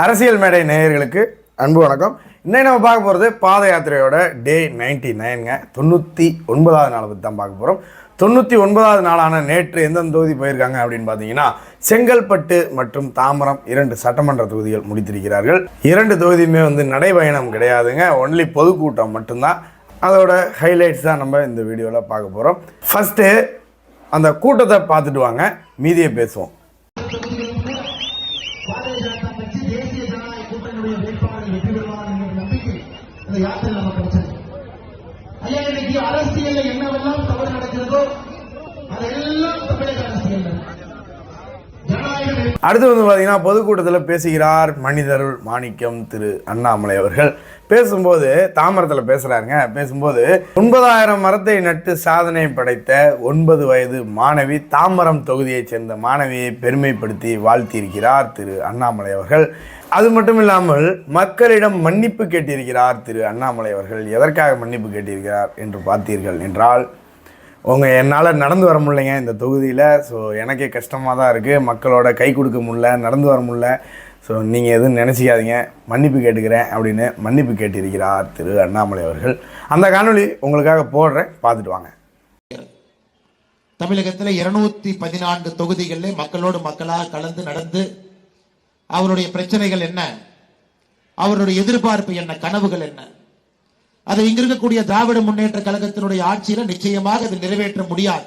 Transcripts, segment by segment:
அரசியல் மேடை நேயர்களுக்கு அன்பு வணக்கம். இன்னைக்கு நம்ம பார்க்க போகிறது பாத யாத்திரையோட டே 99ங்க. 99வது நாளை பற்றி தான் பார்க்க போகிறோம். 99வது நாளான நேற்று எந்தெந்த தொகுதி போயிருக்காங்க அப்படின்னு பார்த்தீங்கன்னா, செங்கல்பட்டு மற்றும் தாம்பரம் 2 சட்டமன்ற தொகுதிகள் முடித்திருக்கிறார்கள். 2 தொகுதியுமே நடைபயணம் கிடையாதுங்க, ஒன்லி பொதுக்கூட்டம் மட்டும்தான். அதோட ஹைலைட்ஸ் தான் நம்ம இந்த வீடியோவில் பார்க்க போகிறோம். ஃபஸ்ட்டு அந்த கூட்டத்தை பார்த்துட்டு வாங்க, மீதியை பேசுவோம். அரசியல் என்னவெல்லாம் தவறு நடக்கிறதோ அதெல்லாம் தமிழக அரசியல். அடுத்து பார்த்தீங்கன்னா, பொதுக்கூட்டத்தில் பேசுகிறார் மனிதருள் மாணிக்கம் திரு அண்ணாமலை அவர்கள். பேசும்போது தாமரத்தில் பேசுகிறாருங்க. பேசும்போது 9000 மரத்தை நட்டு சாதனை படைத்த 9 வயது மாணவி, தாம்பரம் தொகுதியைச் சேர்ந்த மாணவியை பெருமைப்படுத்தி வாழ்த்தியிருக்கிறார் திரு அண்ணாமலை அவர்கள். அது மட்டும் இல்லாமல் மக்களிடம் மன்னிப்பு கேட்டிருக்கிறார் திரு அண்ணாமலை அவர்கள். எதற்காக மன்னிப்பு கேட்டிருக்கிறார் என்று பார்த்தீர்கள் என்றால், என்னால் நடந்து வர முடியலைங்க இந்த தொகுதியில். ஸோ எனக்கே கஷ்டமாக தான் இருக்குது, மக்களோட கை கொடுக்க முடியல, நடந்து வர முடியல. ஸோ நீங்கள் எதுவும் நினச்சிக்காதீங்க, மன்னிப்பு கேட்டுக்கிறேன் அப்படின்னு மன்னிப்பு கேட்டிருக்கிறார் திரு அண்ணாமலை அவர்கள். அந்த காணொலி உங்களுக்காக போடுறேன், பார்த்துட்டு வாங்க. தமிழகத்தில் 214 தொகுதிகளில் மக்களோடு மக்களாக கலந்து நடந்து அவருடைய பிரச்சனைகள் என்ன, அவருடைய எதிர்பார்ப்பு என்ன, கனவுகள் என்ன, அதை இங்க இருக்கக்கூடிய திராவிட முன்னேற்ற கழகத்தினுடைய ஆட்சியில நிச்சயமாக அதை நிறைவேற்ற முடியாது.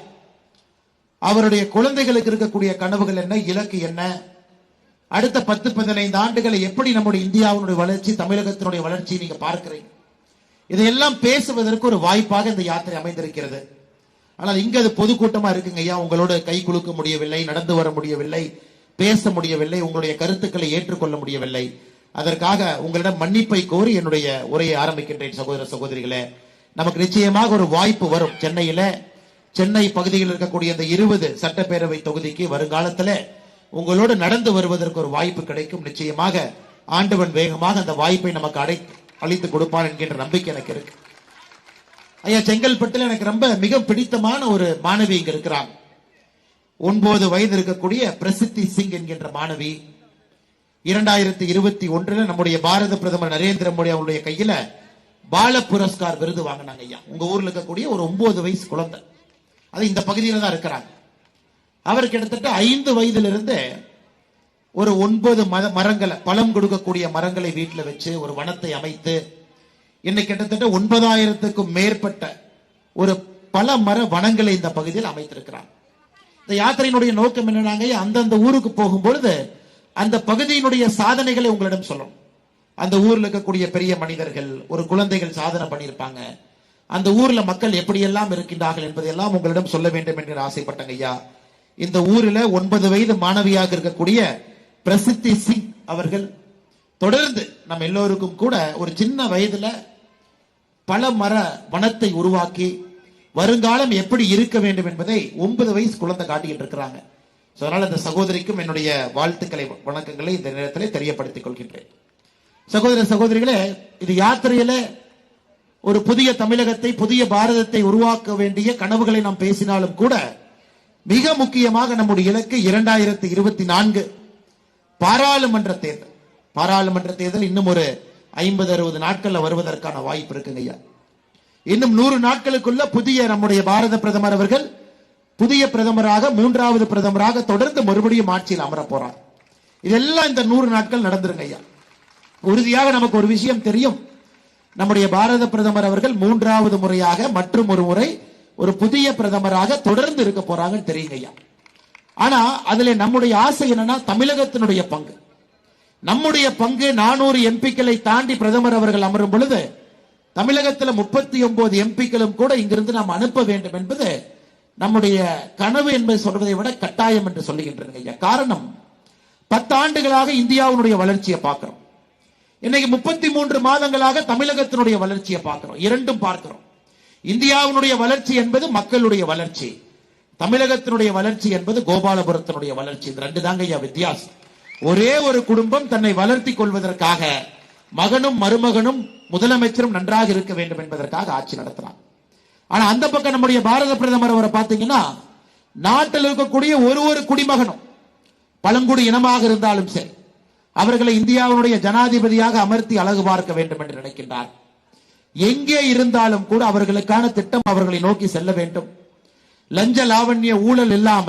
அவருடைய குழந்தைகளுக்கு இருக்கக்கூடிய கனவுகள் என்ன, இலக்கு என்ன, அடுத்த 10-15 ஆண்டுகளை எப்படி நம்முடைய இந்தியாவுடைய வளர்ச்சி, தமிழகத்தினுடைய வளர்ச்சி நீங்க பார்க்கிறீங்க. இதையெல்லாம் பேசுவதற்கு ஒரு வாய்ப்பாக இந்த யாத்திரை அமைந்திருக்கிறது. ஆனால் இங்க அது பொதுக்கூட்டமா இருக்குங்க ஐயா. உங்களோட கை குலுக்க முடியவில்லை, நடந்து வர முடியவில்லை, பேச முடியவில்லை, உங்களுடைய கருத்துக்களை ஏற்றுக்கொள்ள முடியவில்லை. அதற்காக உங்களிடம் மன்னிப்பை கோரி என்னுடைய உரையை ஆரம்பிக்கின்றேன். சகோதர சகோதரிகளே, நமக்கு நிச்சயமாக ஒரு வாய்ப்பு வரும். சென்னை பகுதியில் இருக்கக்கூடிய இந்த 20 சட்டப்பேரவை தொகுதிக்கு வருங்காலத்தில் உங்களோடு நடந்து வருவதற்கு ஒரு வாய்ப்பு கிடைக்கும். நிச்சயமாக ஆண்டவன் வேகமாக அந்த வாய்ப்பை நமக்கு அளித்து கொடுப்பான் என்கின்ற நம்பிக்கை எனக்கு இருக்கு. ஐயா, செங்கல்பட்டில் எனக்கு ரொம்ப மிக பிடித்தமான ஒரு மாணவி இங்க இருக்கிறாங்க. 9 வயது இருக்கக்கூடிய பிரசித்தி சிங் என்கின்ற மாணவி 2021 நம்முடைய பாரத பிரதமர் நரேந்திர மோடி அவருடைய கையில பால புரஸ்கார் விருது வாங்கினாங்க ஐயா. உங்க ஊர்ல இருக்கக்கூடிய ஒரு 9 வயசு குழந்தை, அது இந்த பகுதியில தான் இருக்கிறாங்க. அவர் கிட்டத்தட்ட 5 வயதிலிருந்து ஒரு 9 மரங்களை, பழம் கொடுக்கக்கூடிய மரங்களை வீட்டில் வச்சு ஒரு வனத்தை அமைத்து இன்னைக்கு கிட்டத்தட்ட 9000க்கும் மேற்பட்ட ஒரு பல மர வனங்களை இந்த பகுதியில் அமைத்திருக்கிறார். இந்த யாத்திரையினுடைய நோக்கம் என்னன்னாங்க, அந்தந்த ஊருக்கு போகும்பொழுது அந்த பகுதியினுடைய சாதனைகளை உங்களிடம் சொல்லணும். அந்த ஊர்ல இருக்கக்கூடிய பெரிய மனிதர்கள், ஒரு குழந்தைகள் சாதனை பண்ணியிருப்பாங்க, அந்த ஊர்ல மக்கள் எப்படியெல்லாம் இருக்கின்றார்கள் என்பதையெல்லாம் உங்களிடம் சொல்ல வேண்டும் என்று ஆசைப்பட்டாங்க ஐயா. இந்த ஊரில் 9 வயது மாணவியாக இருக்கக்கூடிய பிரசித்தி சிங் அவர்கள் தொடர்ந்து நம்ம எல்லோருக்கும் கூட ஒரு சின்ன வயதுல பல மர வனத்தை உருவாக்கி வருங்காலம் எப்படி இருக்க வேண்டும் என்பதை 9 வயசு குழந்தை காட்டிக்கிட்டு இருக்கிறாங்க. அதனால இந்த சகோதரிக்கும் என்னுடைய வாழ்த்துக்களை, வணக்கங்களை இந்த நேரத்தில் தெரியப்படுத்திக் கொள்கின்றேன். சகோதர சகோதரிகளே, இது யாத்திரையில ஒரு புதிய தமிழகத்தை, புதிய பாரதத்தை உருவாக்க வேண்டிய கனவுகளை நாம் பேசினாலும் கூட மிக முக்கியமாக நம்முடைய இலக்கு 2024 பாராளுமன்ற தேர்தல். பாராளுமன்ற தேர்தல் இன்னும் ஒரு 50-60 நாட்கள்ல வருவதற்கான வாய்ப்பு இருக்குங்க ஐயா. இன்னும் 100 நாட்களுக்குள்ள புதிய நம்முடைய பாரத பிரதமர் அவர்கள் புதிய பிரதமராக, 3வது பிரதமராக தொடர்ந்து மறுபடியும் ஆட்சியில் அமர போறார். இதெல்லாம் இந்த 100 நாட்கள் நடந்துருங்க ஐயா. உறுதியாக நமக்கு ஒரு விஷயம் தெரியும், நம்முடைய பாரத பிரதமர் அவர்கள் 3வது முறையாக மற்றும் ஒரு முறை ஒரு புதிய பிரதமராக தொடர்ந்து இருக்க போறாங்கன்னு தெரியுங்க ஐயா. ஆனா அதுல நம்முடைய ஆசை என்னன்னா, தமிழகத்தினுடைய பங்கு, நம்முடைய பங்கு 400 எம்பிக்களை தாண்டி பிரதமர் அவர்கள் அமரும் பொழுது தமிழகத்தில் 39 எம்பிக்களும் கூட இங்கிருந்து நாம் அனுப்ப வேண்டும் என்பது நம்முடைய கனவு என்பதை சொல்வதை விட கட்டாயம் என்று சொல்லுகின்றன ஐயா. காரணம், 10 ஆண்டுகளாக இந்தியாவுடைய வளர்ச்சியை பார்க்கிறோம். இன்னைக்கு 33 மாதங்களாக தமிழகத்தினுடைய வளர்ச்சியை பார்க்கிறோம். இரண்டும் பார்க்கிறோம். இந்தியாவுடைய வளர்ச்சி என்பது மக்களுடைய வளர்ச்சி, தமிழகத்தினுடைய வளர்ச்சி என்பது கோபாலபுரத்தினுடைய வளர்ச்சி. இந்த 2 தாங்க ஐயா வித்தியாசம். ஒரே ஒரு குடும்பம் தன்னை வளர்த்தி கொள்வதற்காக மகனும் மருமகனும் முதலமைச்சரும் நன்றாக இருக்க வேண்டும் என்பதற்காக ஆட்சி நடத்துறாங்க. ஆனா அந்த பக்கம் நம்முடைய பாரத பிரதமர் அவரை பார்த்தீங்கன்னா, நாட்டில் இருக்கக்கூடிய ஒரு குடிமகனும் பழங்குடி இனமாக இருந்தாலும் சரி, அவர்களை இந்தியாவுடைய ஜனாதிபதியாக அமர்த்தி அழகு பார்க்க வேண்டும் என்று நினைக்கின்றார். எங்கே இருந்தாலும் கூட அவர்களுக்கான திட்டம் அவர்களை நோக்கி செல்ல வேண்டும். லஞ்ச லாவண்ய ஊழல் இல்லாம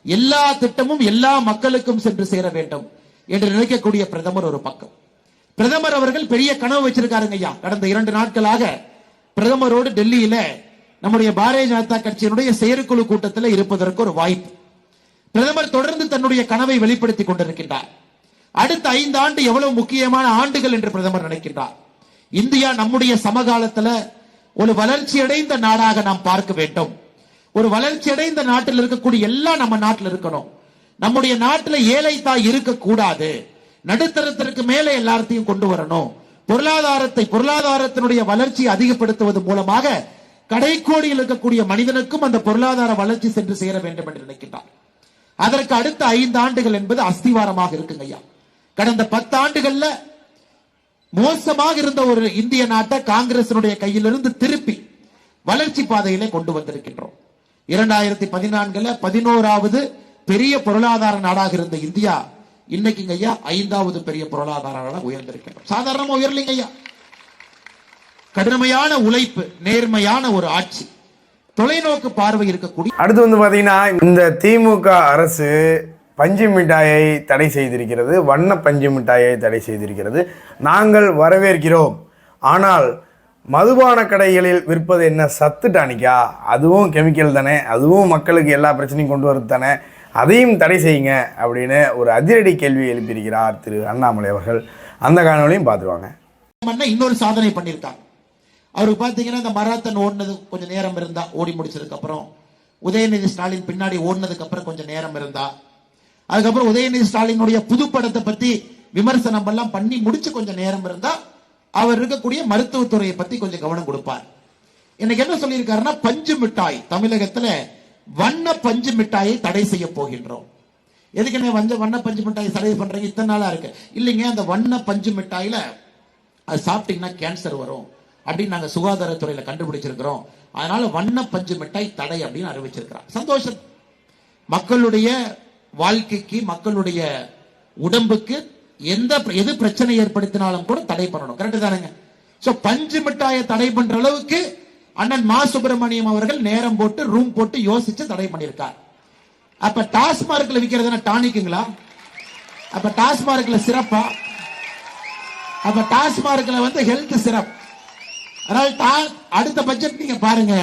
எல்லா திட்டமும் எல்லா மக்களுக்கும் சென்று சேர வேண்டும் என்று நினைக்கக்கூடிய பிரதமர் ஒரு பக்கம். பிரதமர் அவர்கள் பெரிய கனவு வச்சிருக்காருங்க ஐயா. கடந்த 2 நாட்களாக பிரதமரோடு டெல்லியில நம்முடைய பாரதிய ஜனதா கட்சியினுடைய செயற்குழு கூட்டத்தில் இருப்பதற்கு ஒரு வாய்ப்பு. பிரதமர் தொடர்ந்து தன்னுடைய கனவை வெளிப்படுத்திக் கொண்டிருக்கின்றார். அடுத்த 5 ஆண்டு எவ்வளவு முக்கியமான ஆண்டுகள் என்று பிரதமர் நினைக்கின்றார். இந்தியா நம்முடைய சமகாலத்துல ஒரு வளர்ச்சி அடைந்த நாடாக நாம் பார்க்க வேண்டும். ஒரு வளர்ச்சி அடைந்த நாட்டில் இருக்கக்கூடிய எல்லாம் நம்ம நாட்டில் இருக்கணும். நம்முடைய நாட்டில் ஏழை தாய் இருக்கக்கூடாது. நடுத்தரத்திற்கு மேலே எல்லாத்தையும் கொண்டு வரணும். பொருளாதாரத்தினுடைய வளர்ச்சியை அதிகப்படுத்துவது மூலமாக கடைக்கோடியில் இருக்கக்கூடிய மனிதனுக்கும் அந்த பொருளாதார வளர்ச்சி சென்று சேர வேண்டும் என்று நினைக்கின்றார். அதற்கு அடுத்த 5 ஆண்டுகள் என்பது அஸ்திவாரமாக இருக்குங்க ஐயா. கடந்த 10 ஆண்டுகள்ல மோசமாக இருந்த ஒரு இந்திய நாட்டை காங்கிரசினுடைய கையிலிருந்து திருப்பி வளர்ச்சி பாதையிலே கொண்டு வந்திருக்கின்றோம். 2014 11வது பெரிய பொருளாதார நாடாக இருந்த இந்தியா இன்னைக்கு ஐயா 5வது பெரிய பொருளாதார நாடாக உயர்ந்திருக்கின்றோம். சாதாரணமா உயர்லிங்க ஐயா. கடுமையான உழைப்பு, நேர்மையான ஒரு ஆட்சி, தொலைநோக்கு பார்வை இருக்கக்கூடிய. அடுத்து வந்து பாத்தீங்கன்னா இந்த திமுக அரசு பஞ்சு மிட்டாயை தடை செய்திருக்கிறது. வண்ண பஞ்சு மிட்டாயை தடை செய்திருக்கிறது. நாங்கள் வரவேற்கிறோம். ஆனால் மதுபான கடைகளில் விற்பது என்ன சத்து டானிக்கா? அதுவும் கெமிக்கல் தானே, அதுவும் மக்களுக்கு எல்லா பிரச்சனையும் கொண்டு வரது தானே, அதையும் தடை செய்யுங்க அப்படின்னு ஒரு அதிரடி கேள்வி எழுப்பியிருக்கிறார் திரு அண்ணாமலை அவர்கள். அந்த காணொலியும் பார்த்துருவாங்க. இன்னொரு சாதனை பண்ணியிருக்காங்க. அவருக்கு பார்த்தீங்கன்னா இந்த மராத்தன் ஓடினது கொஞ்சம் நேரம் இருந்தா, ஓடி முடிச்சதுக்கு அப்புறம் உதயநிதி ஸ்டாலின் பின்னாடி ஓடினதுக்கு அப்புறம் கொஞ்சம் நேரம் இருந்தா, அதுக்கப்புறம் உதயநிதி ஸ்டாலினுடைய புதுப்படத்தை பத்தி விமர்சனம் எல்லாம் பண்ணி முடிச்சு கொஞ்சம் நேரம் இருந்தா, அவர் இருக்கக்கூடிய மருத்துவத்துறையை பத்தி கொஞ்சம் கவனம் கொடுப்பார். இன்னைக்கு என்ன சொல்லியிருக்காருன்னா, பஞ்சு மிட்டாய் தமிழகத்துல வண்ண பஞ்சு மிட்டாயை தடை செய்ய போகின்றோம். எதுக்கு வண்ண பஞ்சு மிட்டாய் தடை பண்றீங்க? இத்தனை நாளா இருக்கு இல்லைங்க. அந்த வண்ண பஞ்சு மிட்டாயில அது சாப்பிட்டீங்கன்னா கேன்சர் வரும் அப்படின்னு நாங்க சுகாதாரத்துறையில கண்டுபிடிச்சிருக்கிறோம். அதனால வண்ண பஞ்சு மிட்டாய் தடை அப்படின்னு அறிவிச்சிருக்கிறார். சந்தோஷம். மக்களுடைய வாழ்க்கைக்கு, மக்களுடைய உடம்புக்கு எது பிரச்சனை ஏற்படுத்தினாலும் கூட தடை பண்ணணும். கரெக்ட் தானேங்க? சோ பஞ்சு மிட்டாயை தடை பண்ற அளவுக்கு அண்ணன் மா சுப்பிரமணியம் அவர்கள் நேரம் போட்டு ரூம் போட்டு யோசிச்சு தடை பண்ணியிருக்கார். அப்ப டாஸ்மார்க்ல விற்கிறது டானிக்குங்களா? அப்ப டாஸ்மார்க்ல சிறப்பா? அப்ப டாஸ்மார்க்ல ஹெல்த் சிறப். அதனால அடுத்த பட்ஜெட் நீங்க பாருங்க,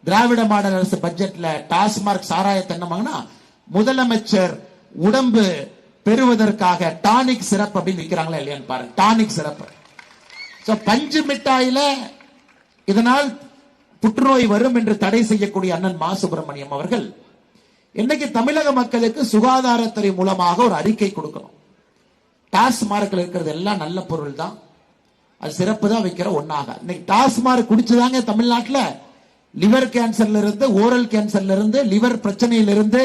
திராவிட மாடல் அரசு பட்ஜெட்ல டாஸ்மார்க் சாராயத்தை என்னமாங்கன்னா, முதலமைச்சர் உடம்பு பெறுவதற்காக டானிக் சிறப்பு அப்படின்னு விற்கிறாங்களா இல்லையான்னு பாருங்க. டானிக் சிறப்பு. பஞ்சு மிட்டாயில இதனால் புற்றுநோய் வரும் என்று தடை செய்யக்கூடிய அண்ணன் மா சுப்பிரமணியம் அவர்கள் இன்னைக்கு தமிழக மக்களுக்கு சுகாதாரத்துறை மூலமாக ஒரு அறிக்கை கொடுக்கணும். டாஸ்மார்க்ல இருக்கிறது எல்லாம் நல்ல பொருள் தான், அது சிறப்பு தான் வைக்கிற ஒன்னாக. இன்னைக்கு டாஸ்மார்க் குடிச்சுதாங்க தமிழ்நாட்டில் லிவர் கேன்சர்ல இருந்து, ஓரல் கேன்சர்ல இருந்து, லிவர் பிரச்சனையிலிருந்து,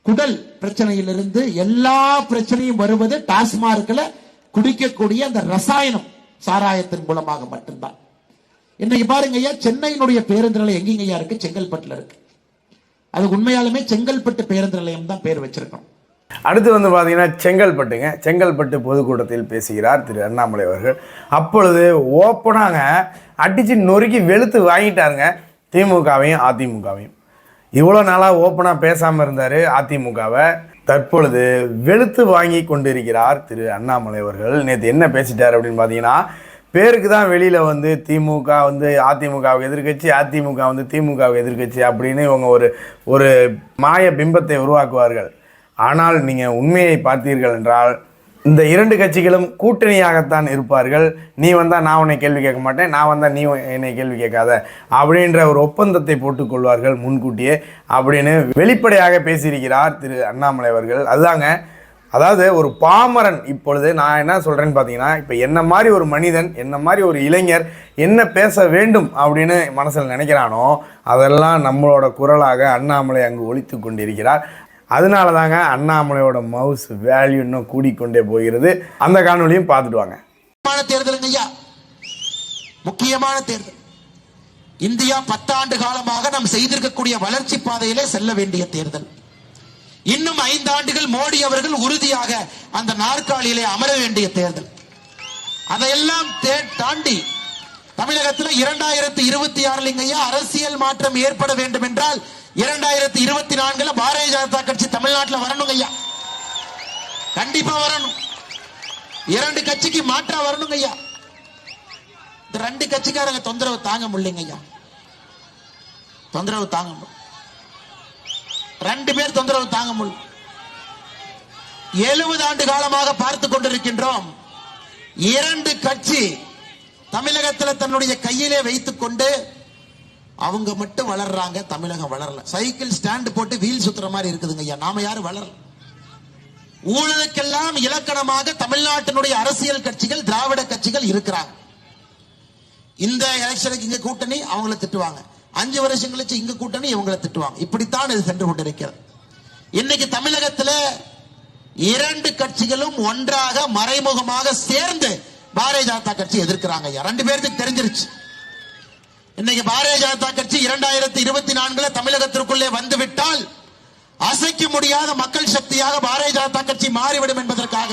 குடல் பிரச்சனையிலிருந்து எல்லா பிரச்சனையும் வருவது டாஸ்மார்க்ல குடிக்கக்கூடிய அந்த ரசாயனம் சாராயத்தின் மூலமாக மட்டும்தான். இன்னைக்கு பாருங்க ஐயா, சென்னையினுடைய பேருந்து நிலையம் எங்கேங்க ஐயா இருக்கு? செங்கல்பட்டுல இருக்கு. அது உண்மையாலுமே செங்கல்பட்டு பேருந்து நிலையம் தான் பேர் வச்சிருக்கோம். அடுத்து வந்து பார்த்தீங்கன்னா செங்கல்பட்டுங்க. செங்கல்பட்டு பொதுக்கூட்டத்தில் பேசுகிறார் திரு அண்ணாமலை அவர்கள். அப்பொழுது ஓப்பனாக அடித்து நொறுக்கி வெளுத்து வாங்கிட்டாருங்க திமுகவையும் அதிமுகவையும். இவ்வளோ நாளாக ஓப்பனாக பேசாமல் இருந்தார் அதிமுகவை. தற்பொழுது வெளுத்து வாங்கி கொண்டிருக்கிறார் திரு அண்ணாமலை அவர்கள். நேற்று என்ன பேசிட்டார் அப்படின்னு பார்த்தீங்கன்னா, பேருக்கு தான் வெளியில் வந்து திமுக வந்து அதிமுகவுக்கு எதிர்க்கட்சி, அதிமுக வந்து திமுகவுக்கு எதிர்க்கட்சி அப்படின்னு இவங்க ஒரு மாய பிம்பத்தை உருவாக்குவார்கள். ஆனால் நீங்கள் உண்மையை பார்த்தீர்கள் என்றால் இந்த 2 கட்சிகளும் கூட்டணியாகத்தான் இருப்பார்கள். நீ வந்தால் நான் உன்னை கேள்வி கேட்க மாட்டேன், நான் வந்தால் நீ என்னை கேள்வி கேட்காத அப்படின்ற ஒரு ஒப்பந்தத்தை போட்டுக்கொள்வார்கள் முன்கூட்டியே அப்படின்னு வெளிப்படையாக பேசியிருக்கிறார் திரு அண்ணாமலை அவர்கள். அதுதாங்க, அதாவது ஒரு பாமரன் இப்பொழுது நான் என்ன சொல்கிறேன்னு பார்த்தீங்கன்னா, இப்போ என்ன மாதிரி ஒரு மனிதன், என்ன மாதிரி ஒரு இளைஞர் என்ன பேச வேண்டும் அப்படின்னு மனசில் நினைக்கிறானோ அதெல்லாம் நம்மளோட குரலாக அண்ணாமலை அங்கு ஒலித்து கொண்டிருக்கிறார். அதனால தாங்க அண்ணாமலையோட மவுஸ் வேல்யூ இன்னும் கூடிக்கொண்டே போகிறது. அந்த காணொலியும் பார்த்துட்டு வாங்க. தேர்தல் ஐயா, முக்கியமான தேர்தல். இந்தியா 10 ஆண்டு காலமாக நாம் செய்திருக்கக்கூடிய வளர்ச்சி பாதையிலே செல்ல வேண்டிய தேர்தல். இன்னும் 5 ஆண்டுகள் மோடி அவர்கள் உறுதியாக அந்த நாற்காலியிலே அமர வேண்டிய தேர்தல். அதையெல்லாம் தாண்டி தமிழகத்தில் 2026 அரசியல் மாற்றம் ஏற்பட வேண்டும் என்றால் 2024 பாரதிய ஜனதா கட்சி தமிழ்நாட்டில் வரணும் ஐயா. கண்டிப்பா வரணும். 2 கட்சிக்கு மாற்றா வரணும் ஐயா. இந்த 2 கட்சிக்காரங்க தொந்தரவு தாங்க முடியலைங்க ஐயா. தொந்தரவு தாங்க முடியும். 2 பேர் தொந்தரவு தாங்க முடியும். 70 ஆண்டு காலமாக பார்த்து கொண்டிருக்கின்றோம். 2 கட்சி தமிழகத்தில் தன்னுடைய கையிலே வைத்துக் கொண்டு அவங்க மட்டும் வளர்றாங்க, தமிழகம் வளரல. சைக்கிள் ஸ்டாண்ட் போட்டு வீல் சுத்துற மாதிரி இருக்குதுங்க ஐயா. நாம யாரும் வளரல. ஊழலுக்கெல்லாம் இலக்கணமாக தமிழ்நாட்டினுடைய அரசியல் கட்சிகள், திராவிட கட்சிகள் இருக்கிறாங்க. இந்த எலெக்ஷனுக்கு இங்க கூட்டணி அவங்கள திட்டுவாங்க, 5 வருஷம் கழிச்சு இங்க கூட்டணி இவங்களை திட்டுவாங்க. இப்படித்தான் இது சென்று கொண்டிருக்கிறது. இன்னைக்கு தமிழகத்தில் 2 கட்சிகளும் ஒன்றாக மறைமுகமாக சேர்ந்து பாரதிய ஜனதா கட்சி எதிர்க்கிறாங்க ஐயா. 2 பேருக்கு தெரிஞ்சிருச்சு. இன்னைக்கு பாரதிய ஜனதா கட்சி 2024 தமிழகத்திற்குள்ளே வந்துவிட்டால் அசைக்க முடியாத மக்கள் சக்தியாக பாரதிய ஜனதா கட்சி மாறிவிடும் என்பதற்காக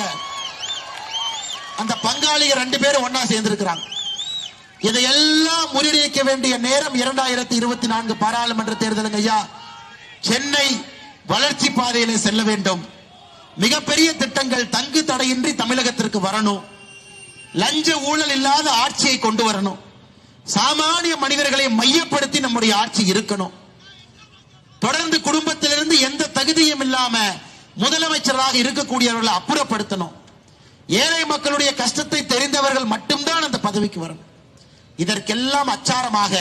அந்த பங்காளிகள் 2 பேரும் ஒன்னா சேர்ந்திருக்கிறாங்க. இதையெல்லாம் முறியடிக்க வேண்டிய நேரம் 2024 பாராளுமன்ற தேர்தல் ஐயா. சென்னை வளர்ச்சி பாதையிலே செல்ல வேண்டும். மிகப்பெரிய திட்டங்கள் தங்கு தடையின்றி தமிழகத்திற்கு வரணும். லஞ்ச ஊழல் இல்லாத ஆட்சியை கொண்டு வரணும். சாமானிய மனிதர்களை மையப்படுத்தி நம்முடைய ஆட்சி இருக்கணும். தொடர்ந்து குடும்பத்திலிருந்து எந்த தகுதியும் இல்லாம முதலமைச்சராக இருக்கக்கூடியவர்களை அப்புறப்படுத்தணும். ஏழை மக்களுடைய கஷ்டத்தை தெரிந்தவர்கள் மட்டும்தான் அந்த பதவிக்கு வரணும். இதற்கெல்லாம் அச்சாரமாக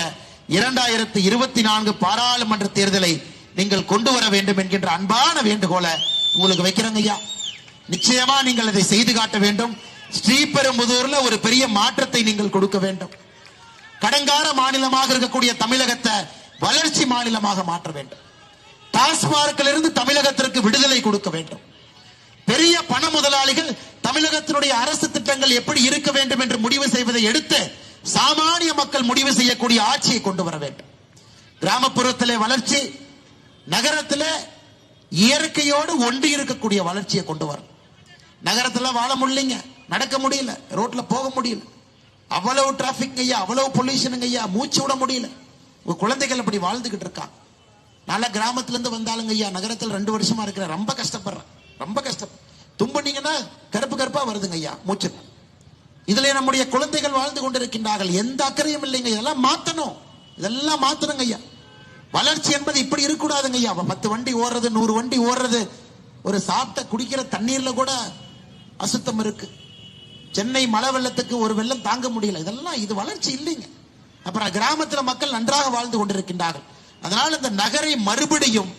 2024 பாராளுமன்ற தேர்தலை நீங்கள் கொண்டு வர வேண்டும் என்கின்ற அன்பான வேண்டுகோளை உங்களுக்கு வைக்கிறேங்க ஐயா. நிச்சயமா நீங்கள் அதை செய்து காட்ட வேண்டும். ஸ்ரீபெரும்புதூர்ல ஒரு பெரிய மாற்றத்தை நீங்கள் கொடுக்க வேண்டும். கடங்கார மாநிலமாக இருக்கக்கூடிய தமிழகத்தை வளர்ச்சி மாநிலமாக மாற்ற வேண்டும். டாஸ்மார்க்கில் இருந்து தமிழகத்திற்கு விடுதலை கொடுக்க வேண்டும். பெரிய பண முதலாளிகள் தமிழகத்தினுடைய அரசு திட்டங்கள் எப்படி இருக்க வேண்டும் என்று முடிவு செய்வதை எடுத்து சாமானிய மக்கள் முடிவு செய்யக்கூடிய ஆட்சியை கொண்டு வர வேண்டும். கிராமப்புறத்திலே வளர்ச்சி, நகரத்திலே இயற்கையோடு ஒன்றி இருக்கக்கூடிய வளர்ச்சியை கொண்டு வரும். நகரத்தில் வாழ முடியலைங்க, நடக்க முடியல, ரோட்ல போக முடியல, அவ்வளவு டிராபிக் ஐயா, அவ்வளவு பொல்யூஷன் ஐயா, மூச்சு விட முடியல. உங்க குழந்தைகள் அப்படி வாழ்ந்துகிட்டு இருக்காங்க. நல்ல கிராமத்துல இருந்து வந்தாலுங்க ஐயா, நகரத்தில் 2 வருஷமா இருக்கிற ரொம்ப கஷ்டப்படுறேன், ரொம்ப கஷ்டம். தும்புனீங்கன்னா கருப்பு கருப்பா வருதுங்க ஐயா மூச்சு. இதுல நம்முடைய குழந்தைகள் வாழ்ந்து கொண்டிருக்கின்றார்கள். எந்த அக்கறையும் இல்லைங்க. இதெல்லாம் மாத்தணும், இதெல்லாம் மாத்தணுங்க ஐயா. வளர்ச்சி என்பது இப்படி இருக்கக்கூடாதுங்க ஐயா. 10 வண்டி ஓடுறது, 100 வண்டி ஓடுறது, ஒரு சாப்பிட்ட குடிக்கிற தண்ணீர்ல கூட அசுத்தம் இருக்கு. சென்னை மழை வெள்ளத்துக்கு ஒரு வெள்ளம் தாங்க முடியல. இதெல்லாம் இது வளர்ச்சி இல்லைங்க. அப்புறம் கிராமத்துல மக்கள் நன்றாக வாழ்ந்து கொண்டிருக்கின்றார்கள். அதனால இந்த நகரை மறுபடியும்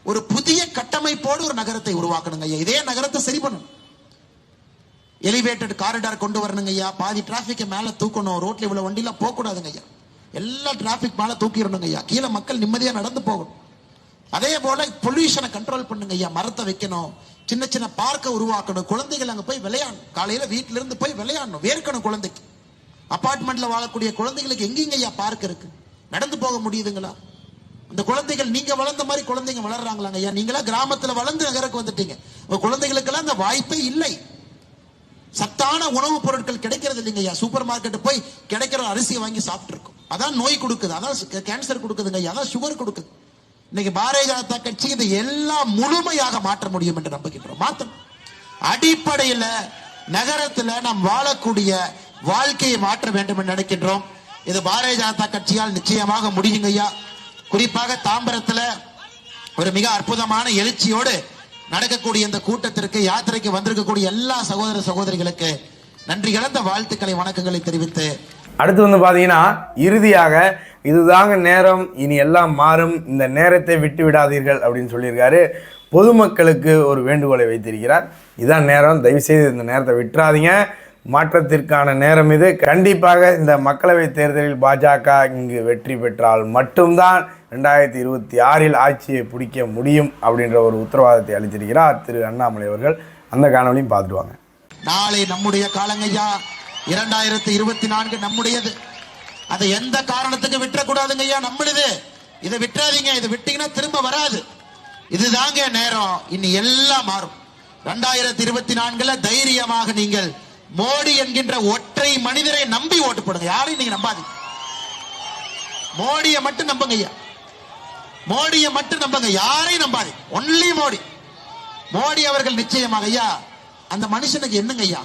ஒரு புதிய கட்டமைப்போடு ஒரு நகரத்தை உருவாக்கணுங்க ஐயா. இதே நகரத்தை சரி பண்ணணும். எலிவேட்டட் காரிடார் கொண்டு வரணுங்க ஐயா. பாதி டிராபிக் மேல தூக்கணும். ரோட்ல இவ்வளவு வண்டிலாம் போக கூடாதுங்க ஐயா. எல்லா டிராபிக் மேல தூக்கிடணுங்க ஐயா. கீழே மக்கள் நிம்மதியா நடந்து போகணும். அதே போல பொல்யூஷனை கண்ட்ரோல் பண்ணுங்க ஐயா. மரத்தை வைக்கணும், சின்ன சின்ன பார்க்க உருவாக்கணும். குழந்தைகள் அங்க போய் விளையாடணும். காலையில வீட்டுல இருந்து போய் விளையாடணும், வேர்க்கணும் குழந்தைக்கு. அபார்ட்மெண்ட்ல வாழக்கூடிய குழந்தைகளுக்கு எங்கெங்க ஐயா பார்க் இருக்கு? நடந்து போக முடியுதுங்களா? அந்த குழந்தைகள் நீங்க வளர்ந்த மாதிரி குழந்தைங்க வளர்றாங்களாங்க ஐயா? நீங்களா கிராமத்துல வளர்ந்து நகருக்கு வந்துட்டீங்க. உங்க குழந்தைகளுக்கெல்லாம் அந்த வாய்ப்பே இல்லை. சத்தான உணவுப் பொருட்கள் கிடைக்கிறது இல்லைங்க ஐயா. சூப்பர் மார்க்கெட் போய் கிடைக்கிற அரிசியை வாங்கி சாப்பிட்டு இருக்கோம். அதான் நோய் கொடுக்குது, அதான் கேன்சர் கொடுக்குதுங்க ஐயா, அதான் சுகர் கொடுக்குது. இன்னைக்கு பாரதிய ஜனதா கட்சி இதை எல்லாம் முழுமையாக மாற்ற முடியும் என்று நம்புகின்றோம். மாற்றணும். அடிப்படையில் நகரத்தில் நாம் வாழக்கூடிய வாழ்க்கையை மாற்ற வேண்டும் என்று நினைக்கின்றோம். இது பாரதிய ஜனதா கட்சியால் நிச்சயமாக முடியுங்க ஐயா. குறிப்பாக தாம்பரத்தில் ஒரு மிக அற்புதமான எழுச்சியோடு நடக்கக்கூடிய இந்த கூட்டத்திற்கு, யாத்திரைக்கு வந்திருக்கக்கூடிய எல்லா சகோதர சகோதரிகளுக்கு நன்றி கலந்த வாழ்த்துக்களை, வணக்கங்களை தெரிவித்து அடுத்து வந்து பார்த்தீங்கன்னா இறுதியாக இதுதாங்க நேரம், இனி எல்லாம் மாறும், இந்த நேரத்தை விட்டு விடாதீர்கள் அப்படின்னு சொல்லியிருக்காரு. பொதுமக்களுக்கு ஒரு வேண்டுகோளை வைத்திருக்கிறார். இதான் நேரம், தயவுசெய்து இந்த நேரத்தை விட்டுறாதீங்க. மாற்றத்திற்கான நேரம் இது. கண்டிப்பாக இந்த மக்களவைத் தேர்தலில் பாஜக இங்கு வெற்றி பெற்றால் மட்டும்தான் 2026 ஆட்சியை பிடிக்க முடியும் அப்படின்ற ஒரு உத்தரவாதத்தை அளித்திருக்கிறார் திரு அண்ணாமலை அவர்கள். அந்த காணொலியும் பார்த்துடுவாங்க. நாளை நம்முடைய காலங்கய்யா, 2024 நம்முடையது. அதை எந்த காரணத்துக்கு விட்டுறக்கூடாதுங்க ஐயா. நம்மளுது. இதை விட்டுறாதீங்க. இதை விட்டீங்கன்னா திரும்ப வராது. இதுதாங்க நேரம். இனி எல்லாம் மாறும். 2024 தைரியமாக நீங்கள் மோடி என்கின்ற ஒற்றை மனிதரை நம்பி ஓட்டு போடுங்க. யாரையும் நீங்க நம்பாதீங்க. மோடியை மட்டும் நம்புங்க ஐயா. மோடியை மட்டும் நம்புங்க, யாரையும் நம்பாதீங்க. ஒன்லி மோடி. மோடி அவர்கள் நிச்சயமாக ஐயா, அந்த மனுஷனுக்கு என்னங்க ஐயா,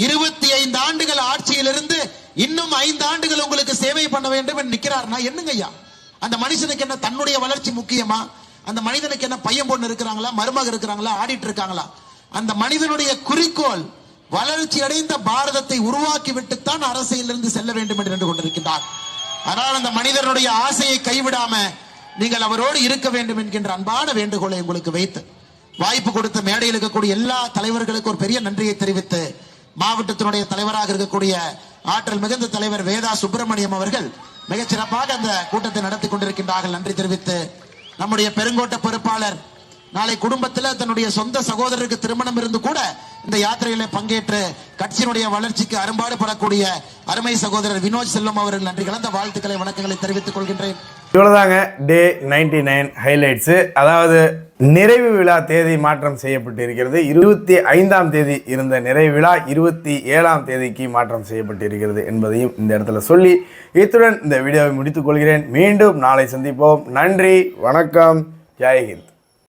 25 ஆண்டுகள் ஆட்சியிலிருந்து இன்னும் 5 ஆண்டுகள் உங்களுக்கு சேவை பண்ண வேண்டும் என்று நிக்கிறார்னா என்னங்க ஐயா? அந்த மனுஷனுக்கு என்ன தன்னுடைய வளர்ச்சி முக்கியமா? அந்த மனிதனுக்கு என்ன பையன் பொண்ணு இருக்கிறாங்களா, மருமக இருக்கிறாங்களா, ஆடிட்டு இருக்காங்களா? அந்த மனிதனுடைய குறிக்கோள் வளர்ச்சி அடைந்த பாரதத்தை உருவாக்கி விட்டுத்தான் அரசியலிருந்து செல்ல வேண்டும் என்று நின்று கொண்டிருக்கின்றார். ஆனால் அந்த மனிதனுடைய ஆசையை கைவிடாம நீங்கள் அவரோடு இருக்க வேண்டும் என்கின்ற அன்பான வேண்டுகோளை உங்களுக்கு வைத்து வாய்ப்பு கொடுத்த மேடையில் இருக்கக்கூடிய எல்லா தலைவர்களுக்கு ஒரு பெரிய நன்றியை தெரிவித்து, மாவட்டத்தினுடைய தலைவராக இருக்கக்கூடிய ஆற்றல் மிகுந்த தலைவர் வேதா சுப்பிரமணியம் அவர்கள் மிகச்சிறப்பாக அந்த கூட்டத்தை நடத்தி கொண்டிருக்கின்றார்கள். நன்றி தெரிவித்து, நம்முடைய பெருங்கோட்ட பொறுப்பாளர் நாளை குடும்பத்தில் தன்னுடைய சொந்த சகோதரருக்கு திருமணம் இருந்து கூட இந்த யாத்திரையில பங்கேற்று கட்சியினுடைய வளர்ச்சிக்கு அரும்பாடு படக்கூடிய அருமை சகோதரர் வினோத் செல்வம் அவர்கள் நன்றி கலந்த வாழ்த்துக்களை வணக்கங்களை தெரிவித்துக் கொள்கின்றேன். இவ்வளவுதாங்க டே 99 ஹைலைட்ஸ். அதாவது நிறைவு விழா தேதி மாற்றம் செய்யப்பட்டிருக்கிறது. 25ஆம் தேதி இருந்த நிறைவு விழா 27ஆம் தேதிக்கு மாற்றம் செய்யப்பட்டிருக்கிறது என்பதையும் இந்த இடத்துல சொல்லி இத்துடன் இந்த வீடியோவை முடித்துக் கொள்கிறேன். மீண்டும் நாளை சந்திப்போம். நன்றி, வணக்கம், ஜெய் ஹிந்த்.